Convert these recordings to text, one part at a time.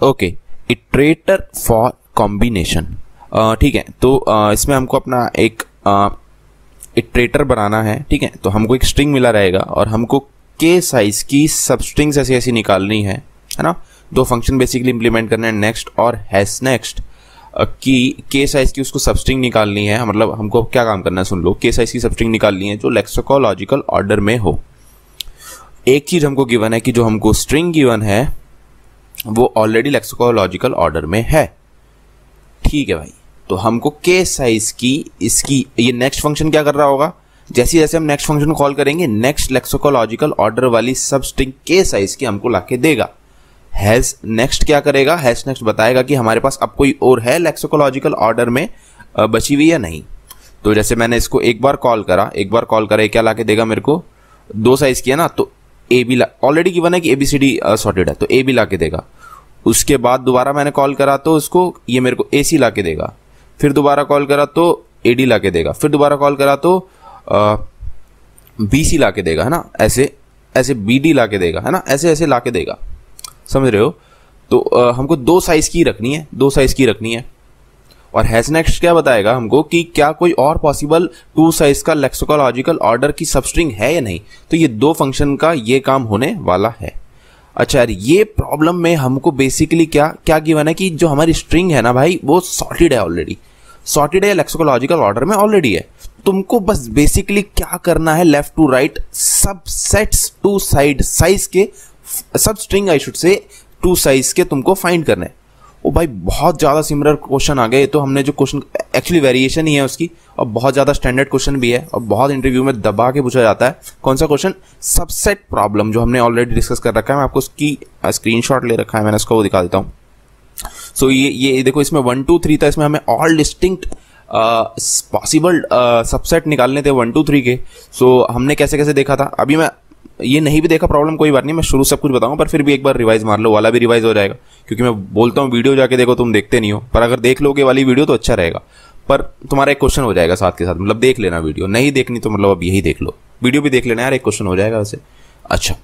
Okay, iterator for combination. ठीक है, तो इसमें हमको अपना एक इटरेटर बनाना है। ठीक है, तो हमको एक स्ट्रिंग मिला रहेगा और हमको के साइज की सब स्ट्रिंग्स ऐसी ऐसी निकालनी है ना। दो फंक्शन बेसिकली इंप्लीमेंट करना है, नेक्स्ट और हैश नेक्स्ट की के साइज की उसको सब स्ट्रिंग निकालनी है। मतलब हमको क्या काम करना है, सुन लो, के साइज की सब स्ट्रिंग निकालनी है जो लेक्सिकोलॉजिकल ऑर्डर में हो। एक चीज हमको गिवन है कि जो हमको स्ट्रिंग गिवन है वो ऑलरेडी लेक्सिकोलॉजिकल ऑर्डर में है। ठीक है भाई, तो हमको के साइज की इसकी ये नेक्स्ट फंक्शन क्या कर रहा होगा, जैसे जैसे हम नेक्स्ट फंक्शन कॉल करेंगे नेक्स्ट लेक्सिकोलॉजिकल ऑर्डर वाली सब स्ट्रिंग के साइज की हमको लाके देगा। हैश नेक्स्ट क्या करेगा, हैश नेक्स्ट बताएगा कि हमारे पास अब कोई और है लेक्सिकोलॉजिकल ऑर्डर में बची हुई या नहीं। तो जैसे मैंने इसको एक बार कॉल करा क्या लाके देगा मेरे को, दो साइज की है ना, तो ए बी ऑलरेडी गिवन है कि ABCD सॉर्टेड है तो ए बी लाके देगा। उसके बाद दोबारा मैंने कॉल करा तो उसको ये मेरे को AC लाके देगा। फिर दोबारा कॉल करा तो AD लाके देगा। फिर दोबारा कॉल करा तो BC लाके देगा, है ना, ऐसे ऐसे BD लाके देगा, है ना, ऐसे ऐसे लाके देगा। समझ रहे हो? तो हमको दो साइज की रखनी है। और हैश नेक्स्ट क्या बताएगा हमको कि क्या कोई और पॉसिबल टू साइज का लेक्सिकोलॉजिकल ऑर्डर की सबस्ट्रिंग है या नहीं। तो ये दो फंक्शन का ये काम होने वाला है। अच्छा यार, ये प्रॉब्लम में हमको बेसिकली क्या गिवन है कि जो हमारी स्ट्रिंग है ना भाई वो सॉर्टेड है, ऑलरेडी सॉर्टेड है, लेक्सिकोलॉजिकल ऑर्डर में ऑलरेडी है। तुमको बस बेसिकली क्या करना है, left to right subsets two side size के substring I should say two size के तुमको फाइंड करना है। ओ भाई बहुत ज्यादा सिमिलर क्वेश्चन आ गए। तो हमने जो क्वेश्चन एक्चुअली वेरिएशन ही है उसकी, और बहुत ज्यादा स्टैंडर्ड क्वेश्चन भी है और बहुत इंटरव्यू में दबा के पूछा जाता है। कौन सा क्वेश्चन, सबसेट प्रॉब्लम, जो हमने ऑलरेडी डिस्कस कर रखा है। मैं आपको उसकी स्क्रीनशॉट ले रखा है मैंने, उसको वो दिखा देता हूँ। सो ये देखो, इसमें 1 2 3 था, इसमें हमें ऑल डिस्टिंक्ट पॉसिबल सबसेट निकालने थे 1 2 3 के। सो हमने कैसे कैसे देखा था, अभी मैं ये नहीं भी देखा प्रॉब्लम कोई बात नहीं, मैं शुरू सब कुछ बताऊंगा, पर फिर भी एक बार रिवाइज मार लो, वाला भी रिवाइज हो जाएगा। क्योंकि मैं बोलता हूँ वीडियो जाके देखो, तुम देखते नहीं हो, पर अगर देख लोगे वाली वीडियो तो अच्छा रहेगा। पर तुम्हारा एक क्वेश्चन हो जाएगा साथ के साथ, मतलब देख लेना वीडियो, नहीं देखनी तो मतलब अब यही देख लो, वीडियो भी देख लेना यार, एक क्वेश्चन हो जाएगा वैसे। अच्छा,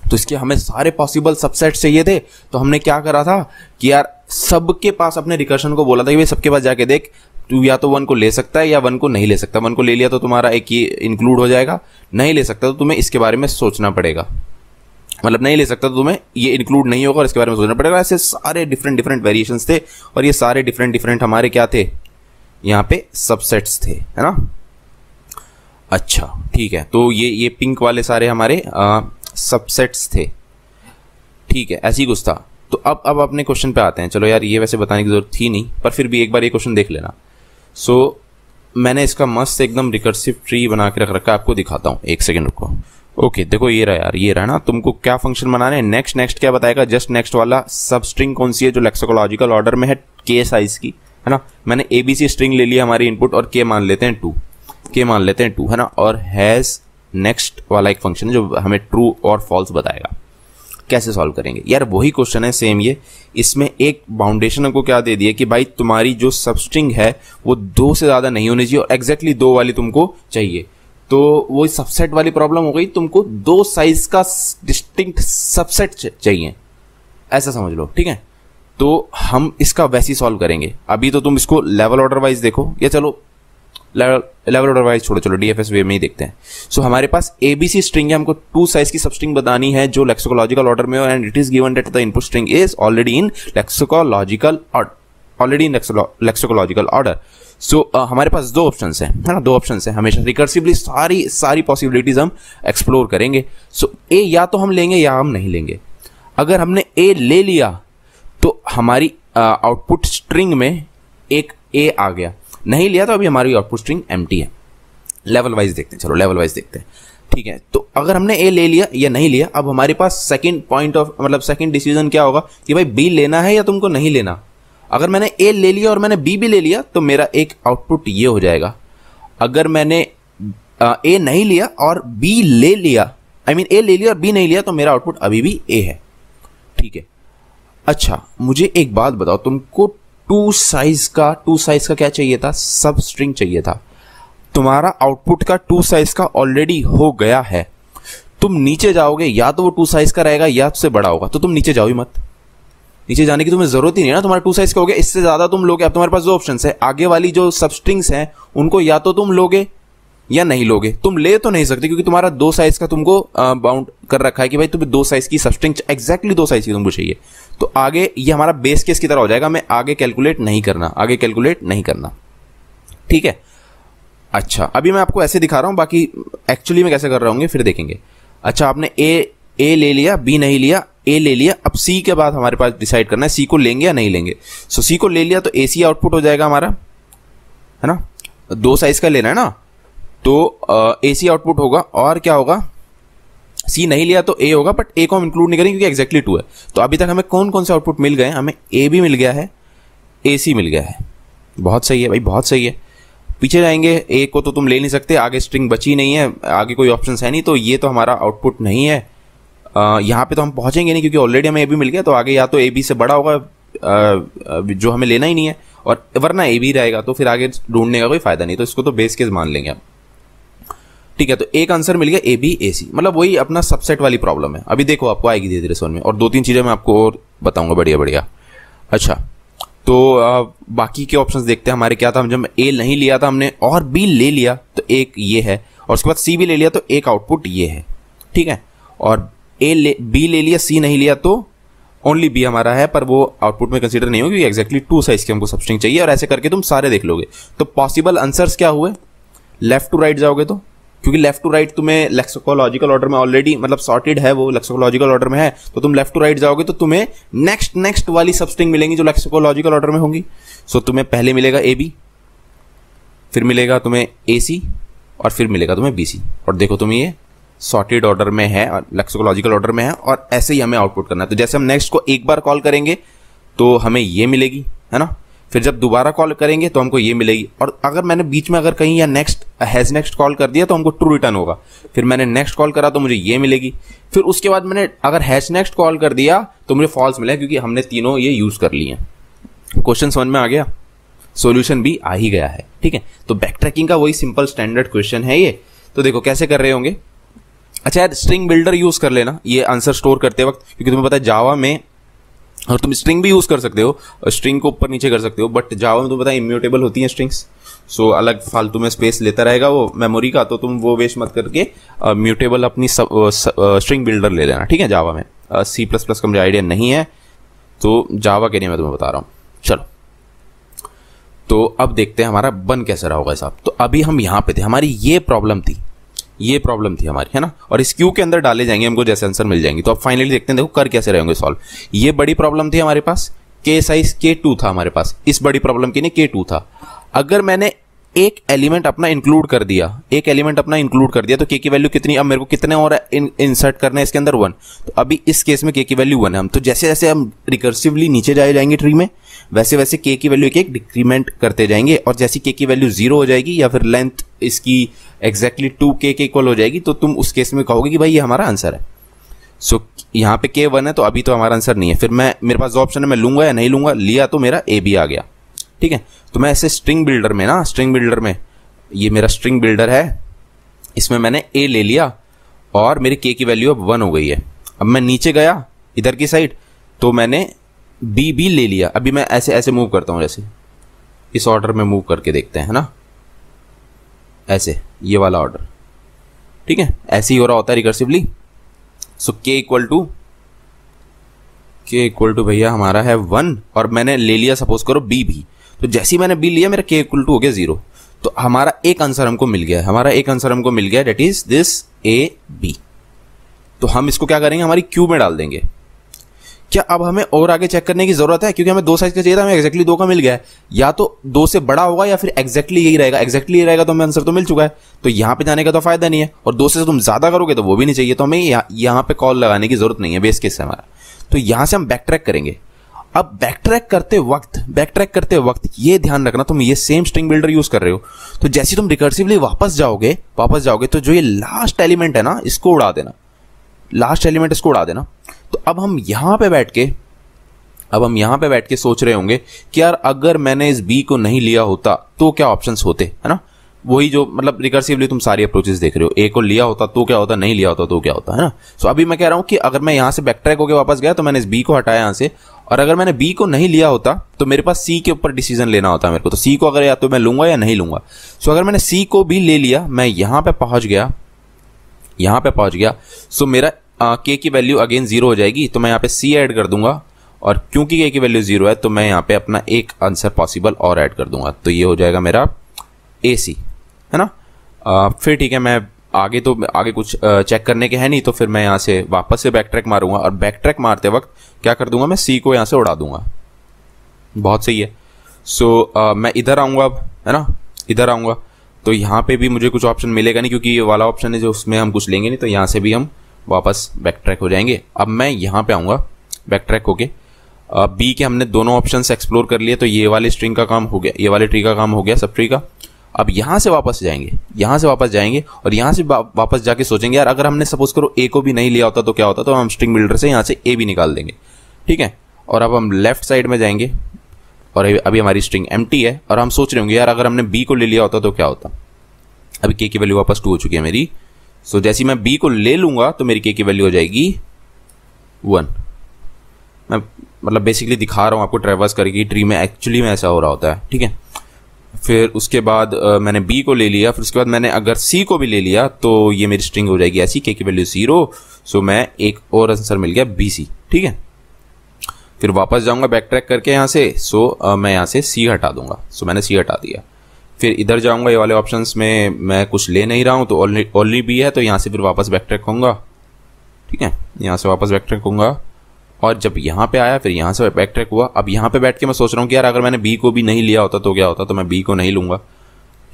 तो इसके हमें सारे पॉसिबल सबसेट चाहिए थे। तो हमने क्या करा था कि यार सबके पास अपने रिकर्शन को बोला था कि भाई सबके पास जाके देख, तू या तो 1 को ले सकता है या 1 को नहीं ले सकता। 1 को ले लिया तो तुम्हारा एक ये इंक्लूड हो जाएगा, नहीं ले सकता तो तुम्हें इसके बारे में सोचना पड़ेगा, मतलब नहीं ले सकता तो तुम्हें ये इंक्लूड नहीं होगा और इसके बारे में सोचना पड़ेगा। ऐसे सारे डिफरेंट वेरिएशंस थे और ये सारे डिफरेंट हमारे क्या थे, यहाँ पे सबसेट्स थे, है ना। अच्छा ठीक है, तो ये पिंक वाले सारे हमारे सबसेट्स थे। ठीक है, ऐसी कुछ था। तो अब अपने क्वेश्चन पे आते हैं। चलो यार, ये वैसे बताने की जरूरत थी नहीं, पर फिर भी एक बार ये क्वेश्चन देख लेना। सो मैंने इसका मस्त एकदम रिकर्सिव ट्री बना के रख रखा है, आपको दिखाता हूँ, एक सेकंड रुको। ओके देखो, ये रहा यार, ये रहा ना। तुमको क्या फंक्शन बनाना है, नेक्स्ट क्या बताएगा, जस्ट नेक्स्ट वाला सब स्ट्रिंग कौन सी है जो लेक्सिकोलॉजिकल ऑर्डर में है, के साइज की, है ना। मैंने ABC स्ट्रिंग ले लिया हमारी इनपुट और के मान लेते हैं 2, है ना। और हैज नेक्स्ट वाला एक फंक्शन है जो हमें ट्रू और फॉल्स बताएगा। कैसे सॉल्व करेंगे यार, वही क्वेश्चन है सेम ये। इसमें एक बाउंडेशन को क्या दे दिया कि भाई तुम्हारी जो सबस्ट्रिंग है वो 2 से ज्यादा नहीं होनी चाहिए और एग्जैक्टली 2 वाली तुमको चाहिए। तो वो सबसेट वाली प्रॉब्लम हो गई, तुमको 2 साइज का डिस्टिंक्ट सबसेट चाहिए, ऐसा समझ लो। ठीक है, तो हम इसका वैसे ही सॉल्व करेंगे। अभी तो तुम इसको लेवल ऑर्डर वाइज देखो, या चलो लेवल ऑर्डर वाइज छोड़ो, चलो DFS वे में ही देखते हैं। सो हमारे पास ABC स्ट्रिंग है, हमको 2 साइज की सबस्ट्रिंग बतानी है जो लेक्सिकोलॉजिकल ऑर्डर में हो, and it is given that the input string is already in lexicological order. So हमारे पास 2 ऑप्शंस हैं, है ना, 2 ऑप्शंस हैं। हमेशा रिकर्सिवली सारी पॉसिबिलिटीज हम एक्सप्लोर करेंगे। सो A या तो हम लेंगे या हम नहीं लेंगे। अगर हमने A ले लिया तो हमारी आउटपुट स्ट्रिंग में एक A आ गया, नहीं लिया तो अभी हमारी आउटपुट स्ट्रिंग एम्प्टी है। लेवल वाइज देखते हैं, चलो लेवल वाइज देखते हैं। ठीक है, तो अगर हमने A ले लिया या नहीं लिया, अब हमारे पास सेकंड डिसीजन क्या होगा कि भाई B लेना है या तुमको नहीं लेना। अगर मैंने A ले लिया और मैंने B भी ले लिया तो मेरा एक आउटपुट ये हो जाएगा। अगर मैंने A नहीं लिया और B ले लिया, A ले लिया और B नहीं लिया, तो मेरा आउटपुट अभी भी A है। ठीक है, अच्छा मुझे एक बात बताओ, तुमको 2 साइज का क्या चाहिए था, सब स्ट्रिंग चाहिए था। तुम्हारा आउटपुट का 2 साइज का ऑलरेडी हो गया है। तुम नीचे जाओगे, या तो वो 2 साइज का रहेगा या उससे बड़ा होगा, तो तुम नीचे जाओ ही मत। नीचे जाने की तुम्हें जरूरत ही नहीं है ना, तुम्हारा 2 साइज का हो गया, इससे ज्यादा तुम लोगे। अब तुम्हारे पास दो ऑप्शन है, आगे वाली जो सब स्ट्रिंग्स हैं उनको या तो तुम लोगे या नहीं लोगे। तुम ले तो नहीं सकते क्योंकि तुम्हारा 2 साइज का तुमको बाउंड कर रखा है कि भाई तुम्हें 2 साइज की सब स्ट्रिंग एग्जैक्टली 2 साइज की तुमको चाहिए। तो आगे ये हमारा बेस केस की तरह हो जाएगा, मैं आगे कैलकुलेट नहीं करना, ठीक है। अच्छा, अभी मैं आपको ऐसे दिखा रहा हूं, बाकी एक्चुअली मैं कैसे कर रहा हूँ फिर देखेंगे। अच्छा, आपने ए ले लिया, बी नहीं लिया, ए ले लिया। अब सी के बाद हमारे पास डिसाइड करना है सी को लेंगे या नहीं लेंगे। सो सी को ले लिया तो एसी आउटपुट हो जाएगा हमारा, है ना, 2 साइज का लेना है ना, तो एसी आउटपुट होगा। और क्या होगा, सी नहीं लिया तो ए होगा, बट ए को हम इंक्लूड नहीं करेंगे क्योंकि एग्जैक्टली 2 है। तो अभी तक हमें कौन कौन से आउटपुट मिल गए, हमें ए भी मिल गया है, ए सी मिल गया है। बहुत सही है भाई, बहुत सही है। पीछे जाएंगे, ए को तो तुम ले नहीं सकते, आगे स्ट्रिंग बची नहीं है, आगे कोई ऑप्शन है नहीं, तो ये तो हमारा आउटपुट नहीं है। यहाँ पे तो हम पहुंचेंगे नहीं क्योंकि ऑलरेडी हमें ए भी मिल गया, तो आगे या तो ए बी से बड़ा होगा जो हमें लेना ही नहीं है, और वरना ए बी रहेगा, तो फिर आगे ढूंढने का कोई फायदा नहीं, तो इसको तो बेस केस मान लेंगे हम, ठीक है। तो एक आंसर मिल गया ए बी ए सी, मतलब वही अपना सबसेट वाली प्रॉब्लम है। अभी देखो आपको आएगी धीरे धीरे समझ में, और 2-3 चीजें मैं आपको और बताऊंगा बढ़िया बढ़िया। अच्छा, तो बाकी के ऑप्शंस देखते हैं हमारे क्या था। जब ए नहीं लिया था हमने और बी ले लिया तो एक ये है, और उसके बाद सी भी ले लिया तो एक आउटपुट ये है, ठीक है। और बी ले लिया, सी नहीं लिया तो ओनली बी हमारा है, पर वो आउटपुट में कंसीडर नहीं होगी क्योंकि एग्जैक्टली 2 साइज के हमको सब स्ट्रिंग चाहिए। और ऐसे करके तुम सारे देख लोगे। तो पॉसिबल आंसर्स क्या हुए, लेफ्ट टू राइट जाओगे तो, क्योंकि लेफ्ट टू राइट तुम्हें लेक्सिकोलॉजिकल ऑर्डर में ऑलरेडी मतलब सॉर्टेड है, वो लेक्सिकोलॉजिकल ऑर्डर में है, तो तुम लेफ्ट टू राइट जाओगे तो तुम्हें नेक्स्ट वाली सब स्ट्रिंग मिलेंगी जो लेक्सिकोलॉजिकल ऑर्डर में होंगी। सो तुम्हें पहले मिलेगा ए बी, फिर मिलेगा तुम्हें ए सी, और फिर मिलेगा तुम्हें बी सी। और देखो तुम्हें ये सॉर्टेड ऑर्डर में है और लेक्सिकोलॉजिकल ऑर्डर में है, और ऐसे ही हमें आउटपुट करना है। तो जैसे हम नेक्स्ट को एक बार कॉल करेंगे तो हमें ये मिलेगी, है ना, फिर जब दोबारा कॉल करेंगे तो हमको ये मिलेगी। और अगर मैंने बीच में अगर कहीं या नेक्स्ट हैज नेक्स्ट कॉल कर दिया तो हमको ट्रू रिटर्न होगा। फिर मैंने नेक्स्ट कॉल करा तो मुझे ये मिलेगी। फिर उसके बाद मैंने अगर हैज नेक्स्ट कॉल कर दिया तो मुझे फॉल्स मिलेगा क्योंकि हमने तीनों ये यूज कर लिए हैं। क्वेश्चन समझ में आ गया, सॉल्यूशन भी आ ही गया है, ठीक है। तो बैक ट्रैकिंग का वही सिंपल स्टैंडर्ड क्वेश्चन है ये। तो देखो कैसे कर रहे होंगे। अच्छा यार, स्ट्रिंग बिल्डर यूज कर लेना ये आंसर स्टोर करते वक्त, क्योंकि तुम्हें पता है जावा में, और तुम स्ट्रिंग भी यूज कर सकते हो, स्ट्रिंग को ऊपर नीचे कर सकते हो, बट जावा में तुम्हें पता है इम्यूटेबल होती हैं स्ट्रिंग्स। सो अलग फालतू में स्पेस लेता रहेगा वो मेमोरी का, तो तुम वो वेस्ट मत करके म्यूटेबल अपनी स्ट्रिंग बिल्डर ले लेना, ठीक है। जावा में C++ का मुझे आइडिया नहीं है, तो जावा के लिए मैं तुम्हें बता रहा हूँ। चलो, तो अब देखते हैं हमारा बन कैसे रहा होगा साहब। तो अभी हम यहाँ पे थे, हमारी ये प्रॉब्लम थी हमारी, है ना, और इस क्यू के अंदर डाले जाएंगे, हमको जैसे आंसर मिल जाएंगे। तो अब फाइनली देखते हैं, देखो कर कैसे रहेंगे सॉल्व। ये बड़ी प्रॉब्लम थी हमारे पास, के साइज K2 था हमारे पास, इस बड़ी प्रॉब्लम के लिए K2 था। अगर मैंने एक एलिमेंट अपना इंक्लूड कर दिया, तो K की वैल्यू कितनी, अब मेरे को कितने और इंसर्ट करना है इसके अंदर 1। तो अभी इस केस में K की वैल्यू 1 है। हम तो जैसे जैसे हम रिकर्सिवली नीचे जाएंगे ट्री में, वैसे वैसे K की वैल्यू एक डिक्रीमेंट करते जाएंगे, और जैसी K की वैल्यू 0 हो जाएगी या फिर लेंथ इसकी एग्जैक्टली 2K के इक्वल हो जाएगी, तो तुम उस केस में कहोगे कि भाई ये हमारा आंसर है। सो यहाँ पे K 1 है, तो अभी तो हमारा आंसर नहीं है। फिर मेरे पास ऑप्शन है, मैं लूंगा या नहीं लूंगा। लिया तो मेरा ए बी आ गया, ठीक है। तो मैं ऐसे स्ट्रिंग बिल्डर में ये मेरा स्ट्रिंग बिल्डर है, इसमें मैंने ए ले लिया और मेरी K की वैल्यू अब 1 हो गई है। अब मैं नीचे गया इधर की साइड, तो मैंने बी भी ले लिया। अभी मैं ऐसे ऐसे मूव करता हूं, जैसे इस ऑर्डर में मूव करके देखते हैं, है ना, ऐसे ये वाला ऑर्डर, ठीक है। ऐसे ही हो रहा होता है recursively. So K equal to भैया हमारा है 1, और मैंने ले लिया सपोज करो बी भी। तो जैसे ही मैंने बी लिया मेरा K इक्वल टू हो गया 0। तो हमारा एक आंसर हमको मिल गया, that is this A B. तो हम इसको क्या करेंगे, हमारी क्यू में डाल देंगे। क्या अब हमें और आगे चेक करने की जरूरत है, क्योंकि हमें 2 साइज का चाहिए था, हमें एग्जैक्टली 2 का मिल गया है। या तो 2 से बड़ा होगा या फिर एग्जैक्टली यही रहेगा, तो हमें आंसर तो मिल चुका है। तो यहां पे जाने का तो फायदा नहीं है, और 2 से तुम ज्यादा करोगे तो वो भी नहीं चाहिए। तो हमें यहां पे कॉल लगाने की जरूरत नहीं है, बेस केस है हमारा। तो यहां से हम बैक ट्रैक करेंगे। अब बैक ट्रैक करते वक्त ये ध्यान रखना, तुम ये सेम स्ट्रिंग बिल्डर यूज कर रहे हो, तो जैसे तुम रिकर्सिवली वापस जाओगे तो जो ये लास्ट एलिमेंट है ना, इसको उड़ा देना। तो अब हम यहां पे बैठ के सोच रहे होंगे कि यार अगर मैंने इस बी को नहीं लिया होता तो क्या ऑप्शंस होते, है ना। वही जो मतलब रिकर्सिवली तुम सारी अप्रोचेस देख रहे हो, ए को लिया होता तो क्या होता, नहीं लिया होता तो क्या होता, है ना। सो अभी मैं कह रहा हूं कि अगर मैं यहां से बैक ट्रैक होकर वापस गया तो मैंने इस बी को हटाया यहां से, और अगर मैंने बी को नहीं लिया होता तो मेरे पास सी के ऊपर डिसीजन लेना होता मेरे को, तो सी को अगर या तो मैं लूंगा या नहीं लूंगा। सो अगर मैंने सी को भी ले लिया, मैं यहां पे पहुंच गया, सो मेरा के की वैल्यू अगेन 0 हो जाएगी, तो मैं यहाँ पे सी ऐड कर दूंगा, और क्योंकि के की वैल्यू 0 है तो मैं यहाँ पे अपना एक आंसर पॉसिबल और ऐड कर दूंगा, तो ये हो जाएगा मेरा ए सी, है ना। फिर ठीक है, मैं आगे कुछ चेक करने के है नहीं, तो फिर मैं यहाँ से वापस से बैक ट्रैक मारूंगा, और बैक ट्रैक मारते वक्त क्या कर दूंगा, मैं सी को यहाँ से उड़ा दूंगा। बहुत सही है। सो मैं इधर आऊंगा अब, है ना, इधर आऊंगा तो यहाँ पे भी मुझे कुछ ऑप्शन मिलेगा नहीं, क्योंकि ये वाला ऑप्शन है जो उसमें हम कुछ लेंगे नहीं, तो यहाँ से भी हम वापस बैक ट्रैक हो जाएंगे। अब मैं यहाँ पे आऊंगा बैक ट्रैक होके, बी के हमने दोनों ऑप्शन एक्सप्लोर कर लिए, तो ये वाली स्ट्रिंग का काम हो गया, ये वाले ट्री का काम हो गया, सब ट्री का। अब यहाँ से वापस जाएंगे और यहाँ से वापस जाके सोचेंगे यार अगर हमने सपोज करो ए को भी नहीं लिया होता तो क्या होता, तो हम स्ट्रिंग बिल्डर से यहाँ से ए भी निकाल देंगे, ठीक है। और अब हम लेफ्ट साइड में जाएंगे, और अभी हमारी स्ट्रिंग एम्प्टी है, और हम सोच रहे होंगे यार अगर हमने बी को ले लिया होता तो क्या होता। अभी के की वैल्यू वापस 2 हो चुकी है मेरी। सो जैसे मैं बी को ले लूंगा तो मेरी के की वैल्यू हो जाएगी 1। मैं मतलब बेसिकली दिखा रहा हूँ आपको ट्रैवर्स करके, ट्री में एक्चुअली में ऐसा हो रहा होता है, ठीक है। फिर उसके बाद मैंने बी को ले लिया, फिर उसके बाद मैंने अगर सी को भी ले लिया तो ये मेरी स्ट्रिंग हो जाएगी ऐसी, के की वैल्यू 0। सो मैं एक और आंसर मिल गया बी सी, ठीक है। फिर वापस जाऊंगा बैक ट्रैक करके यहाँ से, सो मैं यहाँ से सी हटा दूंगा, सो मैंने सी हटा दिया। फिर इधर जाऊंगा, ये वाले ऑप्शंस में मैं कुछ ले नहीं रहा हूँ, तो ओनली बी है, तो यहाँ से फिर वापस बैक ट्रैक होऊंगा, ठीक है। यहाँ से वापस बैक ट्रैक होऊंगा, और जब यहाँ पे आया फिर यहाँ से बैक ट्रैक हुआ। अब यहाँ पे बैठ के मैं सोच रहा हूँ कि यार अगर मैंने बी को भी नहीं लिया होता तो क्या होता, तो मैं बी को नहीं लूंगा।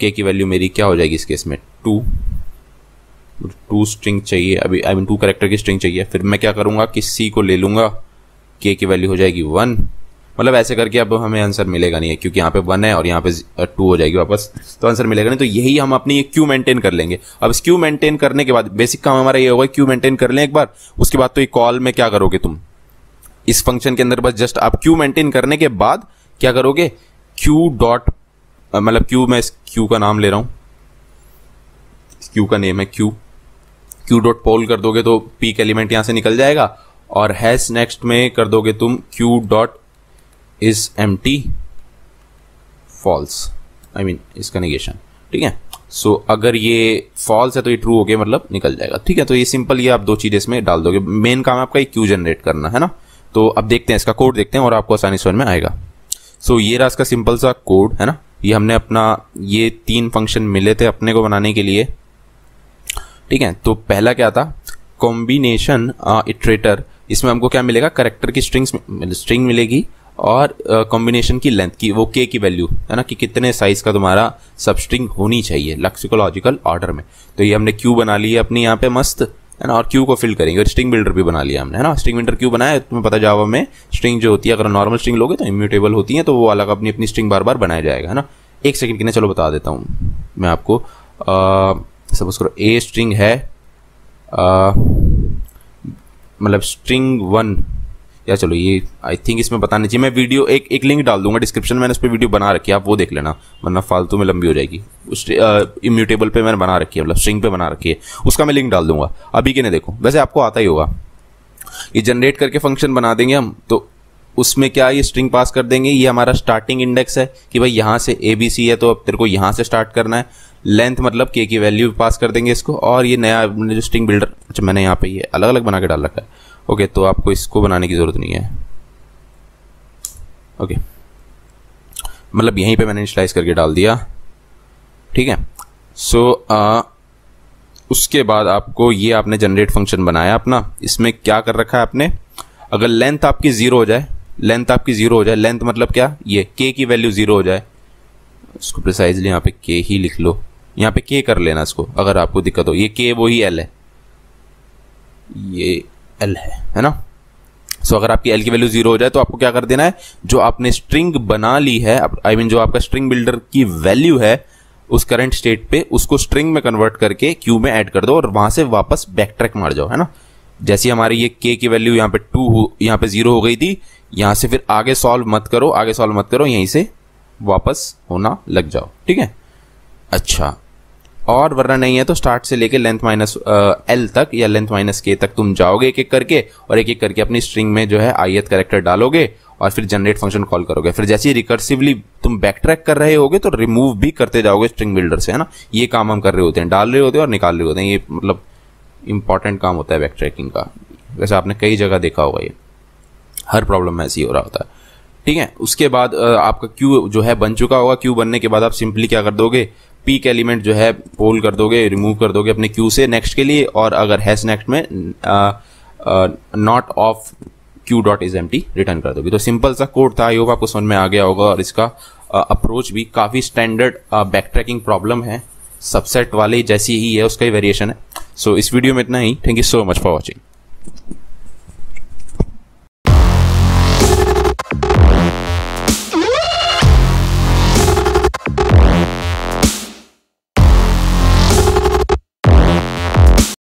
के की वैल्यू मेरी क्या हो जाएगी इस केस में 2 स्ट्रिंग चाहिए, अभी आई मीन 2 कैरेक्टर की स्ट्रिंग चाहिए। फिर मैं क्या करूंगा कि सी को ले लूंगा, के की वैल्यू हो जाएगी 1। मतलब ऐसे करके अब हमें आंसर मिलेगा नहीं है, क्योंकि यहाँ पे 1 है और यहाँ पे 2 हो जाएगी वापस, तो आंसर मिलेगा नहीं। तो यही हम अपनी एक क्यू मेंटेन कर लेंगे। अब इस क्यू मेंटेन करने के बाद बेसिक काम हमारा ये होगा, क्यू मेंटेन कर लें एक बार, उसके बाद तो ये कॉल में क्या करोगे तुम इस फंक्शन के अंदर, बस जस्ट आप क्यू मेंटेन करने के बाद क्या करोगे, क्यू डॉट, मतलब क्यू, मैं इस क्यू का नाम ले रहा हूं, क्यू का नेम है क्यू डॉट पोल कर दोगे तो पीक एलिमेंट यहां से निकल जाएगा, और हैश नेक्स्ट में कर दोगे तुम Q dot is empty false, I mean इसका नेगेशन, ठीक है। सो अगर ये फॉल्स है तो ये ट्रू हो गया, मतलब निकल जाएगा, ठीक है। तो ये सिंपल, ये आप 2 चीजें इसमें डाल दोगे। मेन काम आपका एक क्यू जनरेट करना है ना। तो अब देखते हैं इसका कोड देखते हैं और आपको आसानी समझ में आएगा। सो ये रहा इसका सिंपल सा कोड, है ना। ये हमने अपना ये 3 फंक्शन मिले थे अपने को बनाने के लिए, ठीक है। तो पहला क्या था, कॉम्बिनेशन इटरेटर। इसमें हमको क्या मिलेगा, कैरेक्टर की स्ट्रिंग मिलेगी और कॉम्बिनेशन की लेंथ की, वो के की वैल्यू, है ना, कि कितने साइज का तुम्हारा सब स्ट्रिंग होनी चाहिए लेक्सिकोलॉजिकल ऑर्डर में। तो ये हमने क्यू बना ली है अपनी यहाँ पे मस्त, है ना, और क्यू को फिल करेंगे। और स्ट्रिंग बिल्डर भी बना लिया हमने, है ना। स्ट्रिंग बिल्डर क्यू बनाया, तुम्हें पता जावा में स्ट्रिंग जो होती है अगर नॉर्मल स्ट्रिंग लोगे तो इम्यूटेबल होती है, तो वो अलग अपनी अपनी स्ट्रिंग बार बार बनाया जाएगा, है ना। एक सेकंड के लिए चलो बता देता हूँ मैं आपको। सपोज करो ए स्ट्रिंग है, मतलब स्ट्रिंग 1, या चलो ये आई थिंक इसमें बताना चाहिए। मैं वीडियो एक लिंक डाल दूंगा डिस्क्रिप्शन में, मैंने उस पर वीडियो बना रखी है, आप वो देख लेना, वरना फालतू में लंबी हो जाएगी। इम्यूटेबल पे मैंने बना रखी है, मतलब स्ट्रिंग पे बना रखी है, उसका मैं लिंक डाल दूंगा। अभी के नहीं देखो, वैसे आपको आता ही होगा। ये जनरेट करके फंक्शन बना देंगे हम, तो उसमें क्या ये स्ट्रिंग पास कर देंगे। ये हमारा स्टार्टिंग इंडेक्स है कि भाई यहाँ से ABC है, तो अब तेरे को यहाँ से स्टार्ट करना है। लेंथ मतलब के की वैल्यू पास कर देंगे इसको, और ये नया जो स्ट्रिंग बिल्डर, अच्छा मैंने यहाँ पे ये अलग अलग बना के डाल रखा है, ओके। तो आपको इसको बनाने की जरूरत नहीं है, ओके। मतलब यहीं पे मैंने इनिशियलाइज करके डाल दिया, ठीक है। सो उसके बाद आपको ये आपने जनरेट फंक्शन बनाया अपना, इसमें क्या कर रखा है आपने, अगर लेंथ आपकी 0 हो जाए, लेंथ मतलब क्या, ये के की वैल्यू 0 हो जाए, इसको प्रिसाइजली यहाँ पे के ही लिख लो, यहाँ पे के कर लेना इसको, अगर आपको दिक्कत हो। ये के वही एल है, ये एल है ना। सो अगर आपकी एल की वैल्यू 0 हो जाए तो आपको क्या कर देना है, जो आपने स्ट्रिंग बना ली है, आई मीन जो आपका स्ट्रिंग बिल्डर की वैल्यू है उस करंट स्टेट पे, उसको स्ट्रिंग में कन्वर्ट करके क्यू में ऐड कर दो, और वहां से वापस बैक ट्रैक मार जाओ, है ना। जैसे हमारी ये के की वैल्यू यहाँ पे 2, यहाँ पे 0 हो गई थी, यहां से फिर आगे सॉल्व मत करो, यहीं से वापस होना लग जाओ, ठीक है। अच्छा, और वरना नहीं है तो स्टार्ट से लेके लेंथ माइनस एल तक या लेंथ माइनस के तक तुम जाओगे एक एक करके, और एक एक करके अपनी स्ट्रिंग में जो है ith कैरेक्टर डालोगे, और फिर जनरेट फंक्शन कॉल करोगे। फिर जैसे ही रिकर्सिवली तुम बैक ट्रैक कर रहे होगे तो रिमूव भी करते जाओगे स्ट्रिंग बिल्डर से, है ना। ये काम हम कर रहे होते हैं, डाल रहे होते हैं और निकाल रहे होते हैं। ये मतलब इंपॉर्टेंट काम होता है बैक ट्रैकिंग का। वैसे आपने कई जगह देखा होगा, ये हर प्रॉब्लम में ऐसे ही हो रहा होता है, ठीक है। उसके बाद आपका क्यू जो है बन चुका होगा। क्यू बनने के बाद आप सिंपली क्या कर दोगे, पीक एलिमेंट जो है पोल कर दोगे, रिमूव कर दोगे अपने क्यू से नेक्स्ट के लिए, और अगर हैश नेक्स्ट में not of Q dot is empty return कर दोगे। तो सिंपल सा कोड था, आई होप आपको समझ में आ गया होगा। और इसका अप्रोच भी काफ़ी स्टैंडर्ड बैक ट्रैकिंग प्रॉब्लम है, सबसेट वाले जैसी ही है, उसका ही वेरिएशन है। सो इस वीडियो में इतना ही। Thank you so much for watching.